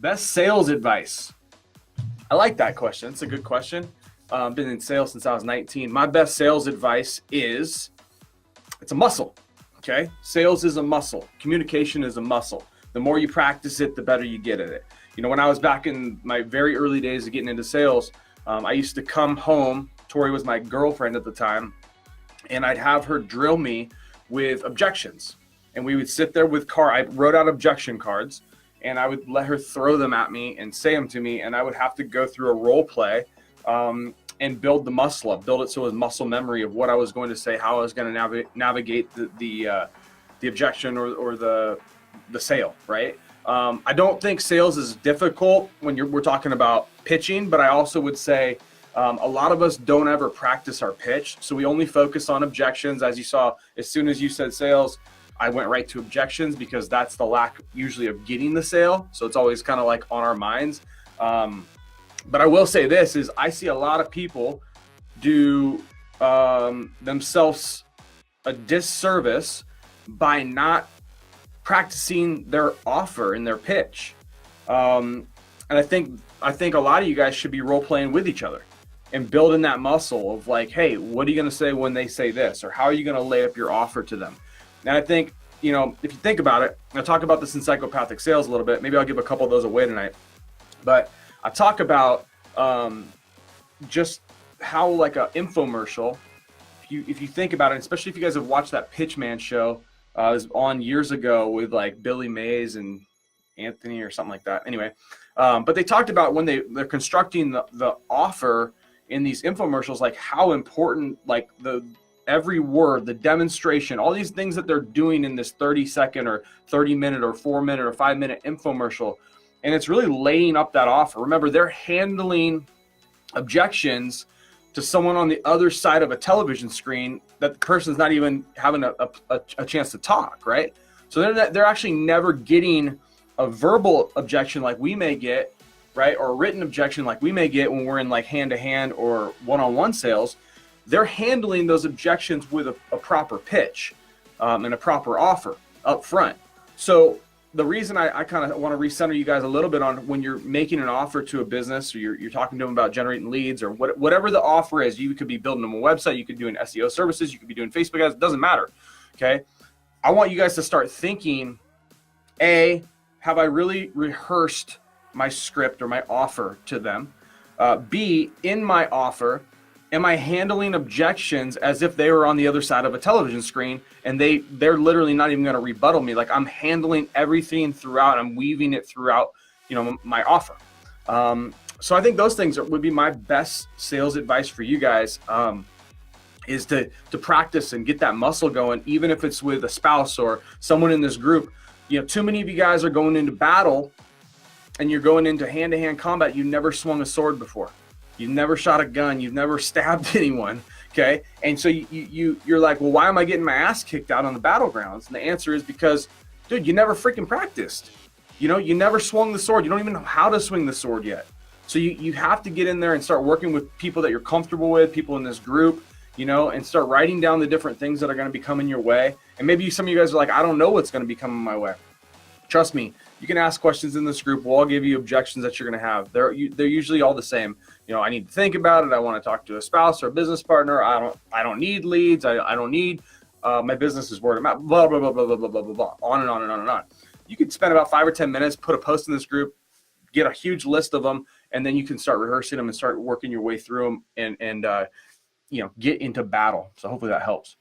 Best sales advice. I like that question. It's a good question. Been in sales since I was 19. My best sales advice is it's a muscle. Okay. Sales is a muscle. Communication is a muscle. The more you practice it, the better you get at it. You know, when I was back in my very early days of getting into sales, I used to come home. Tori was my girlfriend at the time, and I'd have her drill me with objections. And we would sit there with I wrote out objection cards, and I would let her throw them at me and say them to me, and I would have to go through a role play and build the muscle up, build it so it was muscle memory of what I was going to say, how I was going to navigate the objection or the sale, right? I don't think sales is difficult when we're talking about pitching, but I also would say a lot of us don't ever practice our pitch. So we only focus on objections. As you saw, as soon as you said sales, I went right to objections because that's the lack usually of getting the sale. So it's always kind of like on our minds. But I will say this is I see a lot of people do themselves a disservice by not practicing their offer and their pitch. And I think a lot of you guys should be role playing with each other and building that muscle of like, hey, what are you going to say when they say this? Or how are you going to lay up your offer to them? And I think, you know, if you think about it, I talk about this in psychopathic sales a little bit. Maybe I'll give a couple of those away tonight. But I talk about just how like an infomercial, if you think about it, especially if you guys have watched that Pitchman show, it was on years ago with like Billy Mays and Anthony or something like that. Anyway, but they talked about when they're constructing the offer in these infomercials, like how important like every word, the demonstration, all these things that they're doing in this 30-second or 30-minute or 4-minute or 5-minute infomercial. And it's really laying up that offer. Remember, they're handling objections to someone on the other side of a television screen that the person's not even having a chance to talk, right? So they're actually never getting a verbal objection like we may get, right? Or a written objection like we may get when we're in like hand-to-hand or one-on-one sales. They're handling those objections with a proper pitch and a proper offer up front. So the reason I kind of want to recenter you guys a little bit on when you're making an offer to a business or you're talking to them about generating leads or whatever the offer is, you could be building them a website, you could do an SEO services, you could be doing Facebook ads, it doesn't matter, okay? I want you guys to start thinking, A, have I really rehearsed my script or my offer to them? B, in my offer, am I handling objections as if they were on the other side of a television screen and they're literally not even going to rebuttal me? Like I'm handling everything throughout. I'm weaving it throughout, you know, my offer. So I think those things would be my best sales advice for you guys, is to practice and get that muscle going, even if it's with a spouse or someone in this group. You know, too many of you guys are going into battle and you're going into hand-to-hand combat. You never swung a sword before. You've never shot a gun. You've never stabbed anyone. Okay. And so you're like, well, why am I getting my ass kicked out on the battlegrounds? And the answer is because, dude, you never freaking practiced. You know, you never swung the sword. You don't even know how to swing the sword yet. So you have to get in there and start working with people that you're comfortable with, people in this group, you know, and start writing down the different things that are going to be coming your way. And maybe some of you guys are like, I don't know what's going to be coming my way. Trust me, you can ask questions in this group. We'll all give you objections that you're going to have. They're usually all the same. You know, I need to think about it. I want to talk to a spouse or a business partner. I don't need leads. I don't need my business is word of mouth. Blah blah blah blah blah blah blah blah blah. On and on and on and on. You could spend about 5 or 10 minutes, put a post in this group, get a huge list of them, and then you can start rehearsing them and start working your way through them and you know, get into battle. So hopefully that helps.